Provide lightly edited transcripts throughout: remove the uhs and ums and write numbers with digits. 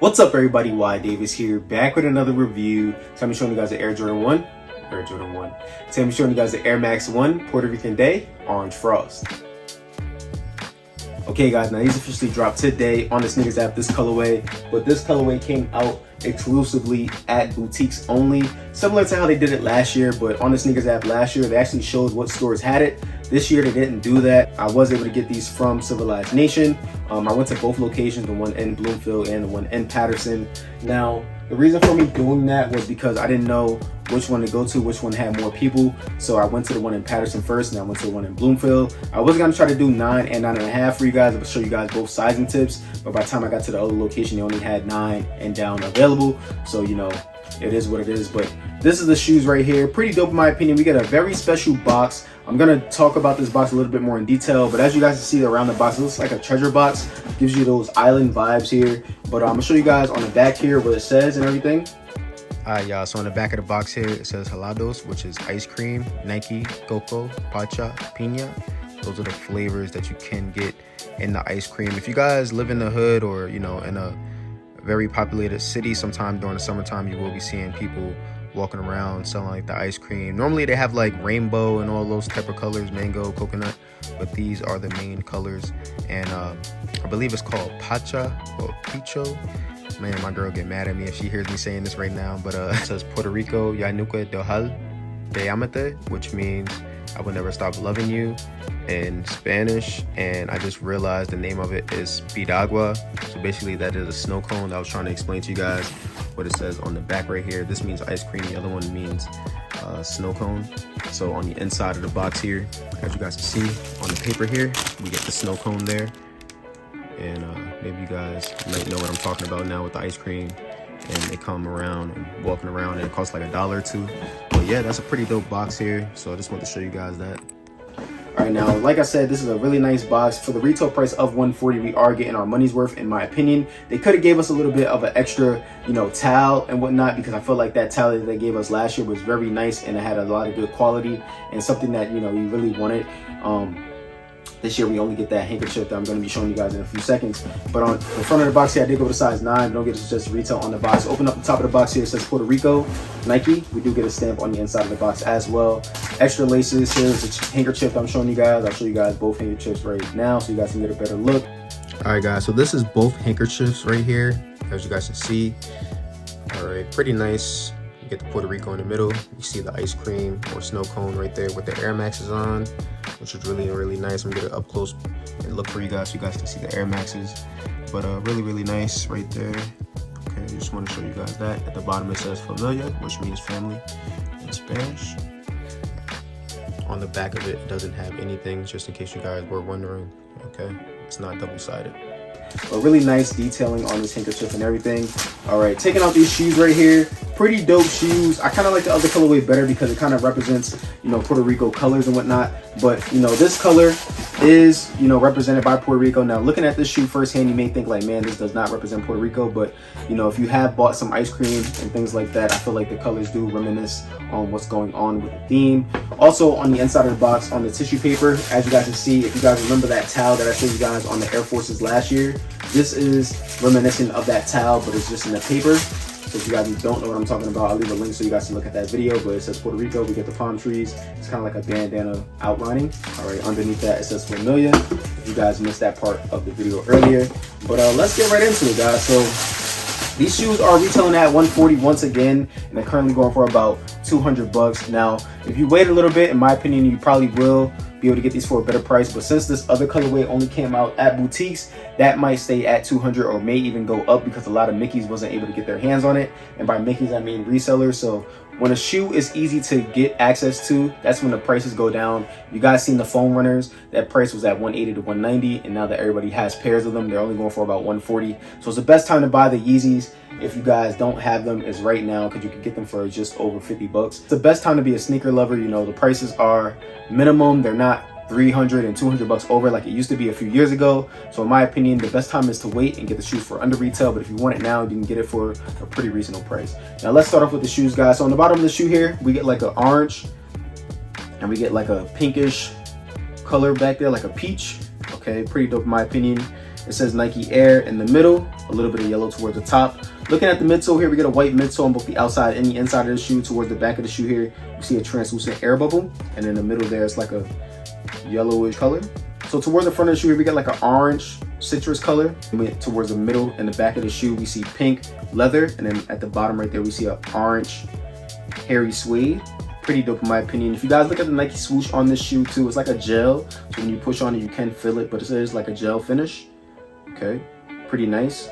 What's up everybody, whydavis here, back with another review. So I'm showing you guys the Air Jordan 1. So I'm showing you guys the Air Max 1 Puerto Rican Day Orange Frost. Okay guys, now these officially dropped today on the sneakers app, this colorway, but this colorway came out exclusively at boutiques only, similar to how they did it last year. But on the sneakers app last year, they actually showed what stores had it. This year they didn't do that. I was able to get these from Civilized Nation. I went to both locations, the one in Bloomfield and the one in Patterson. Now, the reason for me doing that was because I didn't know which one to go to, which one had more people. So I went to the one in Patterson first, and I went to the one in Bloomfield. I was gonna try to do 9 and 9.5 for you guys. I'll show you guys both sizing tips. But by the time I got to the other location, they only had 9 and down available. So, you know, it is what it is. But this is the shoes right here. Pretty dope in my opinion. We get a very special box. I'm gonna talk about this box a little bit more in detail, but as you guys can see around the box, it looks like a treasure box. Gives you those island vibes here. But I'm gonna show you guys on the back here what it says and everything. Alright y'all, so on the back of the box here, it says helados, which is ice cream, Nike, coco, pacha, pina. Those are the flavors that you can get in the ice cream. If you guys live in the hood or, you know, in a very populated city, sometime during the summertime, you will be seeing people walking around selling like the ice cream. Normally they have like rainbow and all those type of colors, mango, coconut, but these are the main colors. And I believe it's called pacha or picho. Man, my girl get mad at me if she hears me saying this right now, but it says Puerto Rico, ya nunca dejal de amarte, which means I will never stop loving you in Spanish. And I just realized the name of it is Piragua. So basically that is a snow cone that I was trying to explain to you guys what it says on the back right here. This means ice cream, the other one means snow cone. So on the inside of the box here, as you guys can see on the paper here, we get the snow cone there. And maybe you guys might know what I'm talking about now with the ice cream. And they come around and walking around, and it costs like $1 or $2. But yeah, that's a pretty dope box here. So I just want to show you guys that. All right, now, like I said, this is a really nice box. For the retail price of $140, we are getting our money's worth, in my opinion. They could have gave us a little bit of an extra, you know, towel and whatnot, because I feel like that towel that they gave us last year was very nice and it had a lot of good quality and something that, you know, we really wanted. This year we only get that handkerchief that I'm going to be showing you guys in a few seconds. But on the front of the box here, I did go to size 9. Don't get it just retail on the box. Open up the top of the box here, it says Puerto Rico, Nike. We do get a stamp on the inside of the box as well. Extra laces. Here's the handkerchief I'm showing you guys. I'll show you guys both handkerchiefs right now so you guys can get a better look. All right, guys. So this is both handkerchiefs right here, as you guys can see. All right, pretty nice. You get the Puerto Rico in the middle. You see the ice cream or snow cone right there with the Air Maxes on, which is really, really nice. I'm gonna get it up close and look for you guys so you guys can see the Air Maxes. But really, really nice right there. Okay, just want to show you guys that. At the bottom it says familia, which means family in Spanish. On the back of it, it doesn't have anything, just in case you guys were wondering. Okay, it's not double-sided. But really nice detailing on this handkerchief and everything. All right, taking out these shoes right here. Pretty dope shoes. I kind of like the other colorway better because it kind of represents, you know, Puerto Rico colors and whatnot. But, you know, this color is, you know, represented by Puerto Rico. Now, looking at this shoe firsthand, you may think like, man, this does not represent Puerto Rico. But, you know, if you have bought some ice cream and things like that, I feel like the colors do reminisce on what's going on with the theme. Also, on the inside of the box, on the tissue paper, as you guys can see, if you guys remember that towel that I showed you guys on the Air Forces last year, this is reminiscent of that towel, but it's just in the paper. So if you guys don't know what I'm talking about, I'll leave a link so you guys can look at that video. But it says Puerto Rico, we get the palm trees. It's kind of like a bandana outlining. All right, underneath that it says familia. If you guys missed that part of the video earlier. But let's get right into it, guys. So these shoes are retailing at $140 once again, and they're currently going for about $200. Now, if you wait a little bit, in my opinion, you probably will be able to get these for a better price. But since this other colorway only came out at boutiques, that might stay at $200 or may even go up because a lot of Mickeys wasn't able to get their hands on it. And by Mickeys, I mean resellers. So when a shoe is easy to get access to, that's when the prices go down. You guys seen the foam runners, that price was at $180 to $190, and now that everybody has pairs of them, they're only going for about $140. So it's the best time to buy the Yeezys. If you guys don't have them, is right now, because you can get them for just over $50. It's the best time to be a sneaker lover. You know, the prices are minimum. They're not $300 and $200 over like it used to be a few years ago. So in my opinion, the best time is to wait and get the shoes for under retail. But if you want it now, you can get it for a pretty reasonable price. Now let's start off with the shoes, guys. So on the bottom of the shoe here, we get like an orange and we get like a pinkish color back there, like a peach. Okay, pretty dope in my opinion. it says Nike Air in the middle, a little bit of yellow towards the top. Looking at the midsole here, we get a white midsole on both the outside and the inside of the shoe. Towards the back of the shoe here, you see a translucent air bubble, and in the middle there, it's like a yellowish color. So towards the front of the shoe here, we get like an orange citrus color. And towards the middle and the back of the shoe, we see pink leather, and then at the bottom right there, we see an orange hairy suede. Pretty dope in my opinion. If you guys look at the Nike swoosh on this shoe too, it's like a gel. So when you push on it, you can feel it, but it is like a gel finish. Okay, pretty nice.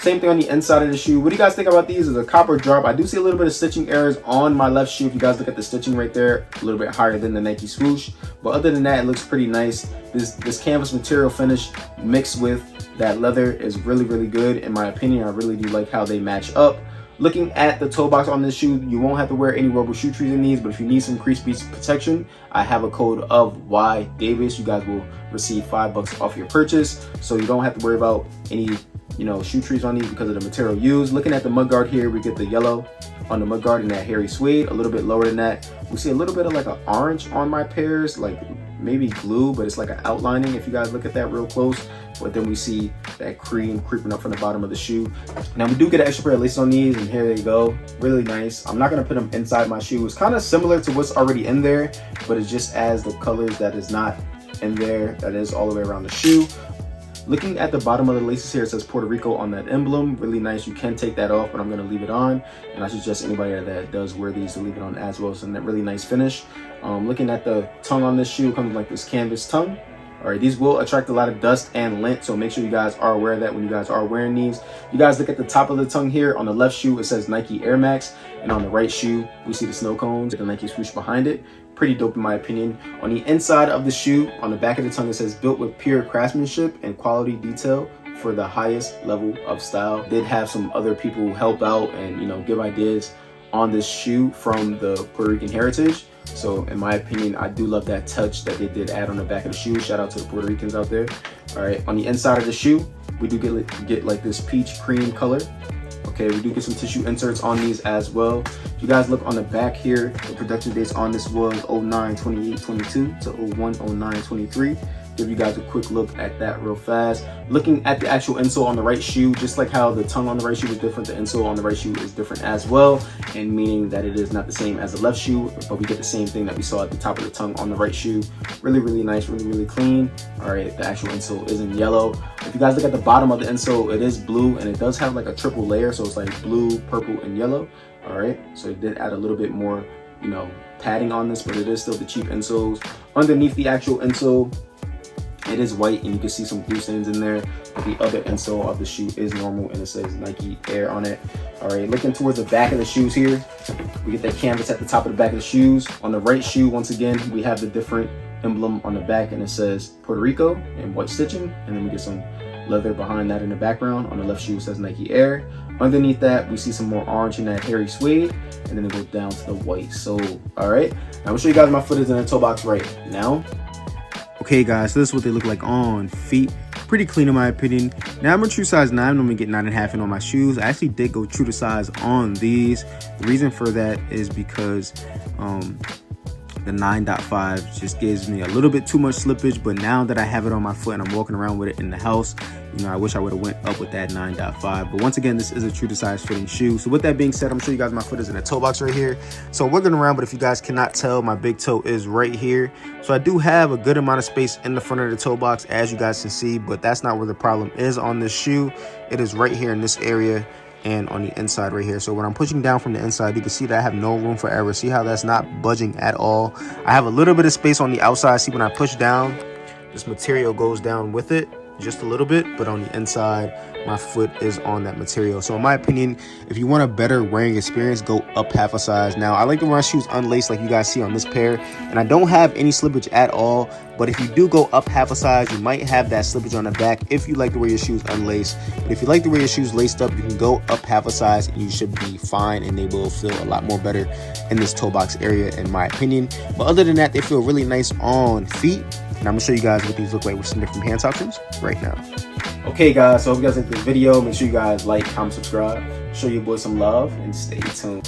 Same thing on the inside of the shoe. What do you guys think about these? Is a copper drop. I do see a little bit of stitching errors on my left shoe. If you guys look at the stitching right there, a little bit higher than the Nike swoosh. But other than that, it looks pretty nice. This canvas material finish mixed with that leather is really, really good in my opinion. I really do like how they match up. Looking at the toe box on this shoe, you won't have to wear any rubber shoe trees in these, but if you need some crease piece protection, I have a code of whydavis. You guys will receive $5 off your purchase, so you don't have to worry about any shoe trees on these because of the material used. Looking at the mudguard here, we get the yellow on the mudguard and that hairy suede. A little bit lower than that, we see a little bit of like an orange on my pairs, like maybe glue, but it's like an outlining if you guys look at that real close. But then we see that cream creeping up from the bottom of the shoe. Now we do get an extra pair of laces on these, and here they go, really nice. I'm not gonna put them inside my shoe. It's kind of similar to what's already in there, but it just adds the colors that is not in there, that is all the way around the shoe. Looking at the bottom of the laces here, it says Puerto Rico on that emblem. Really nice. You can take that off, but I'm going to leave it on. And I suggest anybody that does wear these to leave it on as well. So that really nice finish. Looking at the tongue on this shoe, it comes like this canvas tongue. All right, these will attract a lot of dust and lint, so make sure you guys are aware of that when you guys are wearing these. You guys look at the top of the tongue here. On the left shoe, it says Nike Air Max, and on the right shoe, we see the snow cones, the Nike swoosh behind it. Pretty dope in my opinion. On the inside of the shoe, on the back of the tongue, it says built with pure craftsmanship and quality detail for the highest level of style. Did have some other people help out and give ideas on this shoe from the Puerto Rican heritage. So in my opinion, I do love that touch that they did add on the back of the shoe. Shout out to the Puerto Ricans out there. All right, on the inside of the shoe, we do get like this peach cream color. Okay, we do get some tissue inserts on these as well. If you guys look on the back here, the production dates on this was 09/28/22 to 01/09/23. Give you guys a quick look at that real fast. Looking at the actual insole on the right shoe, just like how the tongue on the right shoe is different, the insole on the right shoe is different as well, and meaning that it is not the same as the left shoe, but we get the same thing that we saw at the top of the tongue on the right shoe. Really, really nice, really, really clean. All right, the actual insole is in yellow. If you guys look at the bottom of the insole, it is blue, and it does have like a triple layer, so it's like blue, purple, and yellow. All right, so it did add a little bit more, padding on this, but it is still the cheap insoles. Underneath the actual insole, it is white, and you can see some glue stains in there. But the other insole of the shoe is normal, and it says Nike Air on it. All right, looking towards the back of the shoes here, we get that canvas at the top of the back of the shoes. On the right shoe, once again, we have the different emblem on the back, and it says Puerto Rico in white stitching, and then we get some leather behind that in the background. On the left shoe, it says Nike Air. Underneath that, we see some more orange in that hairy suede, and then it goes down to the white sole. All right, now I'm gonna show you guys my foot is in the toe box right now. Okay guys, so this is what they look like on feet. Pretty clean in my opinion. Now I'm a true size 9. I'm gonna get 9.5 in on my shoes. I actually did go true to size on these. The reason for that is because the 9.5 just gives me a little bit too much slippage, but now that I have it on my foot and I'm walking around with it in the house, I wish I would have went up with that 9.5. But once again, this is a true to size fitting shoe. So with that being said, I'm showing you guys my foot is in a toe box right here. So wiggling around, but if you guys cannot tell, my big toe is right here. So I do have a good amount of space in the front of the toe box, as you guys can see, but that's not where the problem is on this shoe. It is right here in this area and on the inside right here. So when I'm pushing down from the inside, you can see that I have no room for error. See how that's not budging at all? I have a little bit of space on the outside. See, when I push down, this material goes down with it just a little bit, but on the inside, my foot is on that material. So in my opinion, if you want a better wearing experience, go up half a size. Now I like to wear my shoes unlaced like you guys see on this pair, and I don't have any slippage at all. But if you do go up half a size, you might have that slippage on the back if you like to wear your shoes unlaced. But if you like to wear your shoes laced up, you can go up half a size and you should be fine, and they will feel a lot more better in this toe box area in my opinion. But other than that, they feel really nice on feet. And I'm gonna show you guys what these look like with some different pants options right now. Okay guys, so if you guys like this video, make sure you guys like, comment, subscribe, show your boy some love, and stay tuned.